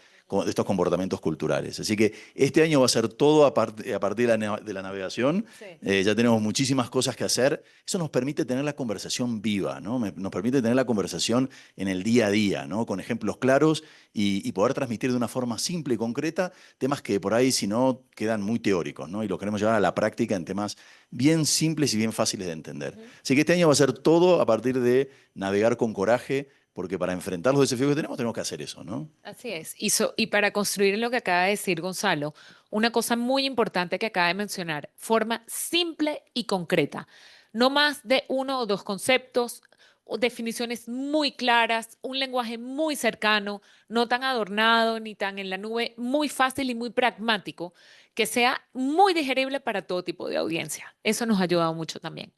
comportamientos culturales. Así que este año va a ser todo a partir de la navegación. sí. Ya tenemos muchísimas cosas que hacer. Eso nos permite tener la conversación viva, ¿no? Nos permite tener la conversación en el día a día, ¿no? Con ejemplos claros y poder transmitir de una forma simple y concreta temas que por ahí, si no, quedan muy teóricos, ¿no? Y lo queremos llevar a la práctica en temas bien simples y bien fáciles de entender. Ujú. Así que este año va a ser todo a partir de navegar con coraje, porque para enfrentar los desafíos que tenemos que hacer eso, ¿no? Así es. Y para construir lo que acaba de decir Gonzalo, una cosa muy importante que acaba de mencionar, forma simple y concreta. No más de uno o dos conceptos, o definiciones muy claras, un lenguaje muy cercano, no tan adornado ni tan en la nube, muy fácil y muy pragmático, que sea muy digerible para todo tipo de audiencia. Eso nos ha ayudado mucho también.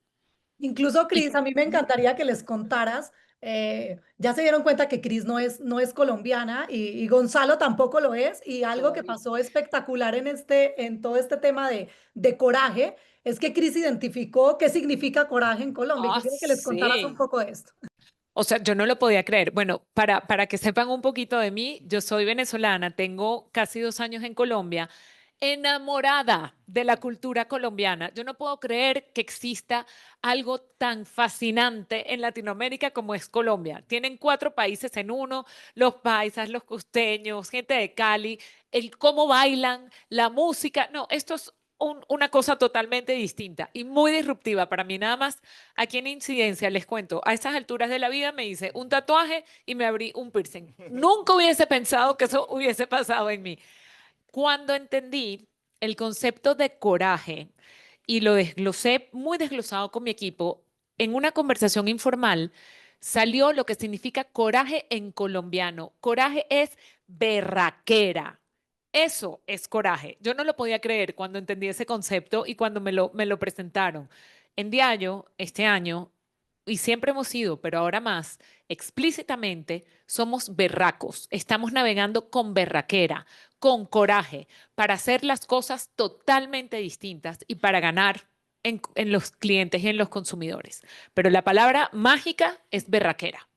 Incluso, Y Cris, a mí me Ujú. encantaría que les contaras, ya se dieron cuenta que Cris no es colombiana y Gonzalo tampoco lo es, y algo que Todavía. pasó espectacular en todo este tema de coraje, es que Cris identificó qué significa coraje en Colombia. Ah, Quisiera que les contaras un sí. poco de esto. O sea, yo no lo podía creer. Bueno, para que sepan un poquito de mí, yo soy venezolana, tengo casi 2 años en Colombia, enamorada de la cultura colombiana. Yo no puedo creer que exista algo tan fascinante en Latinoamérica como es Colombia. Tienen 4 países en uno, los paisas, los costeños, gente de Cali, el cómo bailan, la música. No, esto es una cosa totalmente distinta y muy disruptiva para mí. Nada más, aquí en Incidencia les cuento, a estas alturas de la vida me hice un tatuaje y me abrí un piercing. Nunca hubiese pensado que eso hubiese pasado en mí. Cuando entendí el concepto de coraje y lo desglosé muy desglosado con mi equipo, en una conversación informal salió lo que significa coraje en colombiano. Coraje es berraquera. Eso es coraje. Yo no lo podía creer cuando entendí ese concepto y cuando me lo presentaron. En Diallo, este año, y siempre hemos sido, pero ahora más, explícitamente, somos berracos. Estamos navegando con berraquera, con coraje, para hacer las cosas totalmente distintas y para ganar en los clientes y en los consumidores. Pero la palabra mágica es berraquera.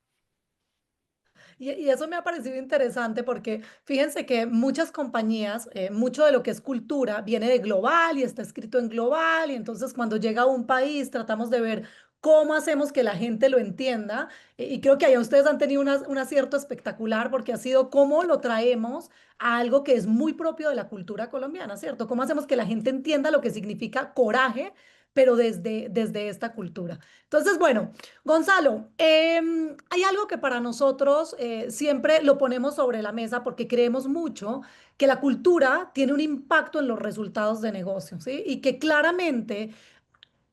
Y eso me ha parecido interesante porque fíjense que muchas compañías, mucho de lo que es cultura viene de global y está escrito en global y entonces cuando llega a un país tratamos de ver cómo hacemos que la gente lo entienda y creo que allá ustedes han tenido un acierto espectacular porque ha sido cómo lo traemos a algo que es muy propio de la cultura colombiana, ¿cierto? ¿Cómo hacemos que la gente entienda lo que significa coraje? pero desde esta cultura. Entonces, bueno, Gonzalo, hay algo que para nosotros siempre lo ponemos sobre la mesa porque creemos mucho que la cultura tiene un impacto en los resultados de negocio, ¿sí? Y que claramente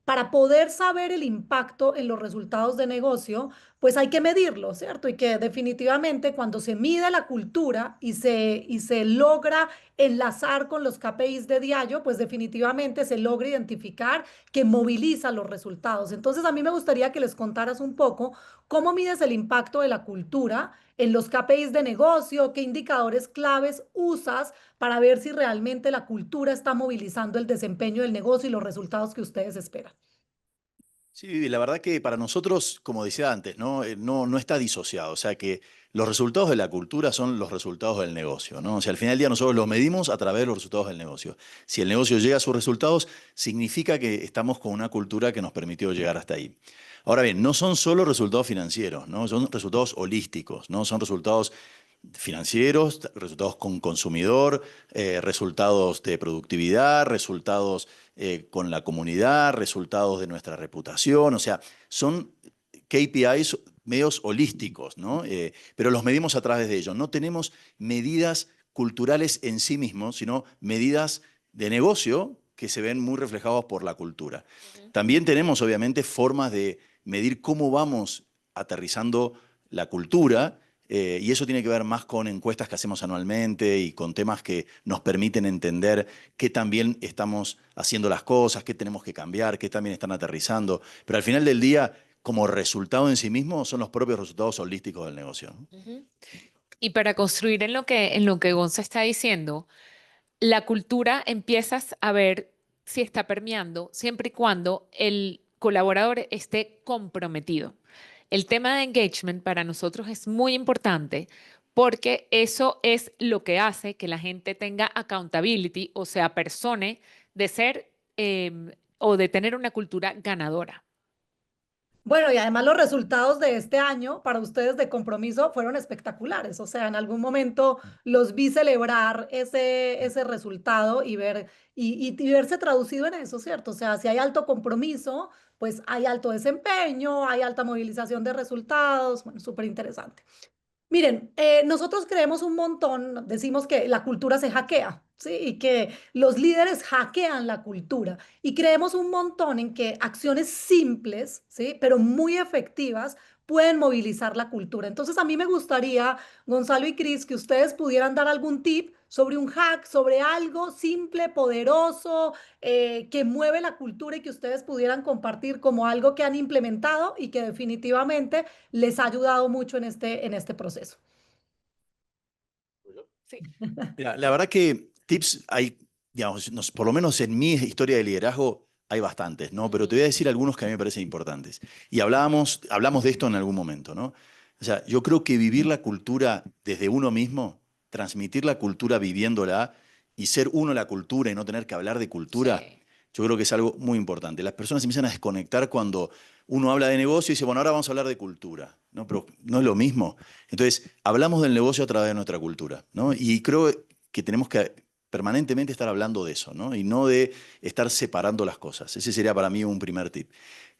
para poder saber el impacto en los resultados de negocio, pues hay que medirlo, ¿cierto? Y que definitivamente cuando se mide la cultura y se logra enlazar con los KPIs de Diallo, pues definitivamente se logra identificar que moviliza los resultados. Entonces, a mí me gustaría que les contaras un poco cómo mides el impacto de la cultura en los KPIs de negocio, qué indicadores claves usas para ver si realmente la cultura está movilizando el desempeño del negocio y los resultados que ustedes esperan. Sí, Vivi, la verdad que para nosotros, como decía antes, ¿no? No está disociado. O sea que los resultados de la cultura son los resultados del negocio, ¿no? O sea, al final del día nosotros los medimos a través de los resultados del negocio. Si el negocio llega a sus resultados, significa que estamos con una cultura que nos permitió llegar hasta ahí. Ahora bien, no son solo resultados financieros, ¿no? Son resultados holísticos, ¿no? Son resultados financieros, resultados con consumidor, resultados de productividad, resultados con la comunidad, resultados de nuestra reputación, o sea, son KPIs medios holísticos, ¿no? Pero los medimos a través de ellos. No tenemos medidas culturales en sí mismos, sino medidas de negocio que se ven muy reflejados por la cultura. También tenemos, obviamente, formas de medir cómo vamos aterrizando la cultura, y eso tiene que ver más con encuestas que hacemos anualmente y con temas que nos permiten entender qué también estamos haciendo las cosas, qué tenemos que cambiar, qué también están aterrizando. Pero al final del día, como resultado en sí mismo, son los propios resultados holísticos del negocio, ¿no? Ujú. Y para construir en lo que Gonza está diciendo, la cultura empiezas a ver si está permeando siempre y cuando el colaborador esté comprometido. El tema de engagement para nosotros es muy importante porque eso es lo que hace que la gente tenga accountability, o sea, persone de ser o de tener una cultura ganadora. Bueno, y además los resultados de este año para ustedes de compromiso fueron espectaculares. O sea, en algún momento los vi celebrar ese resultado y y verse traducido en eso, ¿cierto? O sea, si hay alto compromiso, pues hay alto desempeño, hay alta movilización de resultados. Bueno, súper interesante. Miren, nosotros creemos un montón, decimos que la cultura se hackea, ¿sí? Y que los líderes hackean la cultura. Y creemos un montón en que acciones simples, ¿sí? Pero muy efectivas pueden movilizar la cultura. Entonces, a mí me gustaría, Gonzalo y Cris, que ustedes pudieran dar algún tip sobre un hack, sobre algo simple, poderoso, que mueve la cultura y que ustedes pudieran compartir como algo que han implementado y que definitivamente les ha ayudado mucho en este proceso. Sí. Mira, la verdad que tips hay, digamos, por lo menos en mi historia de liderazgo hay bastantes, ¿no? Pero te voy a decir algunos que a mí me parecen importantes. Y hablamos de esto en algún momento, ¿no? O sea, yo creo que vivir la cultura desde uno mismo, transmitir la cultura viviéndola y ser uno la cultura y no tener que hablar de cultura, Sí. yo creo que es algo muy importante. Las personas se empiezan a desconectar cuando uno habla de negocio y dice, bueno, ahora vamos a hablar de cultura, ¿no? Pero no es lo mismo. Entonces, hablamos del negocio a través de nuestra cultura, ¿no? Y creo que tenemos que permanentemente estar hablando de eso, ¿no? Y no de estar separando las cosas. Ese sería para mí un primer tip.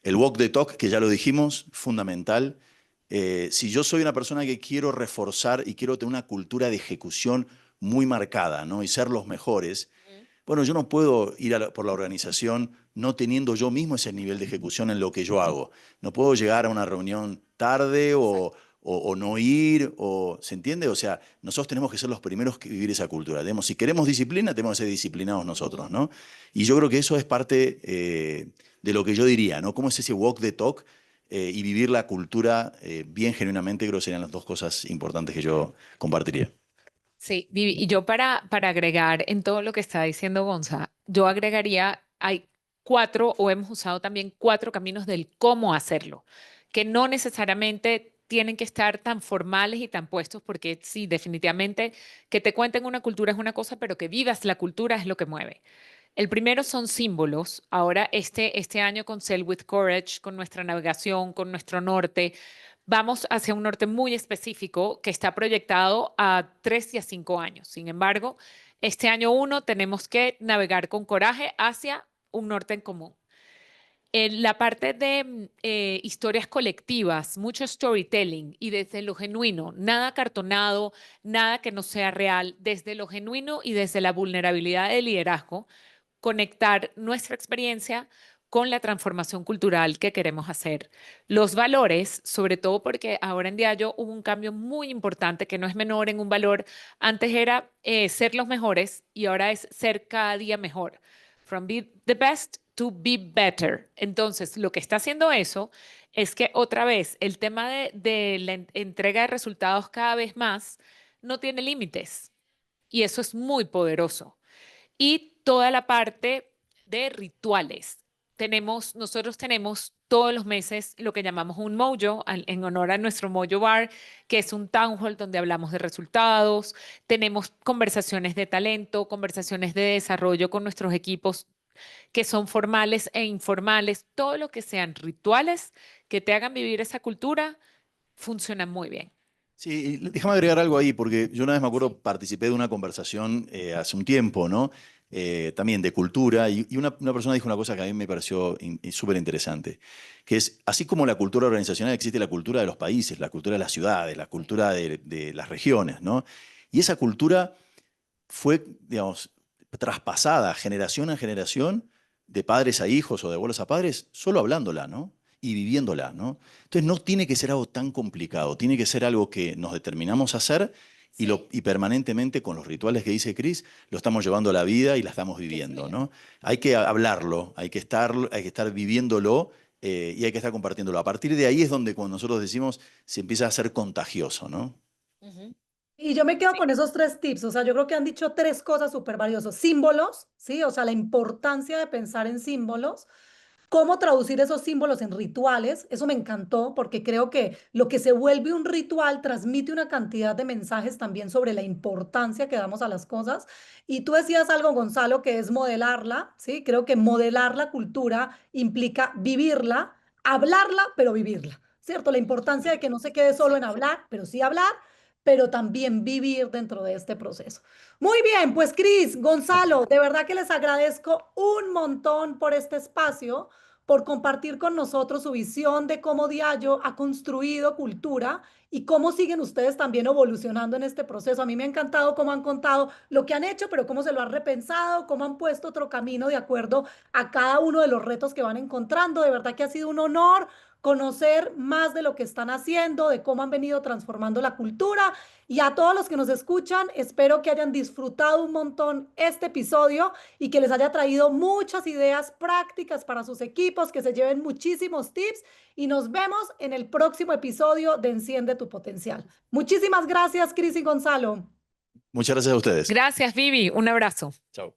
El walk the talk, que ya lo dijimos, fundamental. Si yo soy una persona que quiero reforzar y quiero tener una cultura de ejecución muy marcada, ¿no? Y ser los mejores, bueno, yo no puedo ir por la organización no teniendo yo mismo ese nivel de ejecución en lo que yo hago. No puedo llegar a una reunión tarde Exacto. o no ir, ¿se entiende? O sea, nosotros tenemos que ser los primeros que vivir esa cultura. Si queremos disciplina, tenemos que ser disciplinados nosotros, ¿no? Y yo creo que eso es parte de lo que yo diría, ¿no? ¿Cómo es ese walk the talk y vivir la cultura bien genuinamente? Creo que serían las dos cosas importantes que yo compartiría. Sí, Vivi, y yo para agregar en todo lo que está diciendo Gonza, yo agregaría, hay cuatro, o hemos usado también cuatro caminos del cómo hacerlo, que no necesariamente tienen que estar tan formales y tan puestos, porque sí, definitivamente que te cuenten una cultura es una cosa, pero que vivas la cultura es lo que mueve. El primero son símbolos. Ahora, este año con Sail with Courage, con nuestra navegación, con nuestro norte, vamos hacia un norte muy específico que está proyectado a 3 y a 5 años. Sin embargo, este año uno tenemos que navegar con coraje hacia un norte en común. En la parte de historias colectivas, mucho storytelling y desde lo genuino, nada cartonado, nada que no sea real, desde lo genuino y desde la vulnerabilidad del liderazgo, conectar nuestra experiencia con la transformación cultural que queremos hacer. Los valores, sobre todo porque ahora en día hubo un cambio muy importante que no es menor en un valor. Antes era ser los mejores y ahora es ser cada día mejor. From be the best to be better. Entonces, lo que está haciendo eso es que otra vez el tema de la entrega de resultados cada vez más no tiene límites y eso es muy poderoso. Y toda la parte de rituales. Nosotros tenemos todos los meses lo que llamamos un mojo, en honor a nuestro Mojo Bar, que es un town hall donde hablamos de resultados. Tenemos conversaciones de talento, conversaciones de desarrollo con nuestros equipos que son formales e informales. Todo lo que sean rituales que te hagan vivir esa cultura funciona muy bien. Sí, y déjame agregar algo ahí, porque yo una vez me acuerdo, Sí. participé de una conversación hace un tiempo, ¿no? También de cultura, y una persona dijo una cosa que a mí me pareció súper interesante, que es, así como la cultura organizacional, existe la cultura de los países, la cultura de las ciudades, la cultura de las regiones, ¿no? Y esa cultura fue, digamos, traspasada generación a generación, de padres a hijos o de abuelos a padres, solo hablándola, ¿no? Y viviéndola, ¿no? Entonces no tiene que ser algo tan complicado, tiene que ser algo que nos determinamos a hacer y permanentemente con los rituales que dice Cris, lo estamos llevando a la vida y la estamos Qué viviendo, bien. ¿no? Hay que hablarlo, hay que estar viviéndolo y hay que estar compartiéndolo. A partir de ahí es donde cuando nosotros decimos se empieza a ser contagioso, ¿no? Ujú. Y yo me quedo Sí. con esos tres tips, o sea, yo creo que han dicho tres cosas súper valiosas. Símbolos, ¿sí? O sea, la importancia de pensar en símbolos. Cómo traducir esos símbolos en rituales, eso me encantó porque creo que lo que se vuelve un ritual transmite una cantidad de mensajes también sobre la importancia que damos a las cosas. Y tú decías algo, Gonzalo, que es modelarla, ¿sí? Creo que modelar la cultura implica vivirla, hablarla, pero vivirla, ¿cierto? La importancia de que no se quede solo Sí. en hablar, pero sí hablar, pero también vivir dentro de este proceso. Muy bien, pues Cris, Gonzalo, de verdad que les agradezco un montón por este espacio, por compartir con nosotros su visión de cómo Diallo ha construido cultura y cómo siguen ustedes también evolucionando en este proceso. A mí me ha encantado cómo han contado lo que han hecho, pero cómo se lo han repensado, cómo han puesto otro camino de acuerdo a cada uno de los retos que van encontrando. De verdad que ha sido un honor conocer más de lo que están haciendo, de cómo han venido transformando la cultura. Y a todos los que nos escuchan, espero que hayan disfrutado un montón este episodio y que les haya traído muchas ideas prácticas para sus equipos, que se lleven muchísimos tips y nos vemos en el próximo episodio de Enciende tu Potencial. Muchísimas gracias, Cris y Gonzalo. Muchas gracias a ustedes. Gracias, Vivi. Un abrazo. Chao.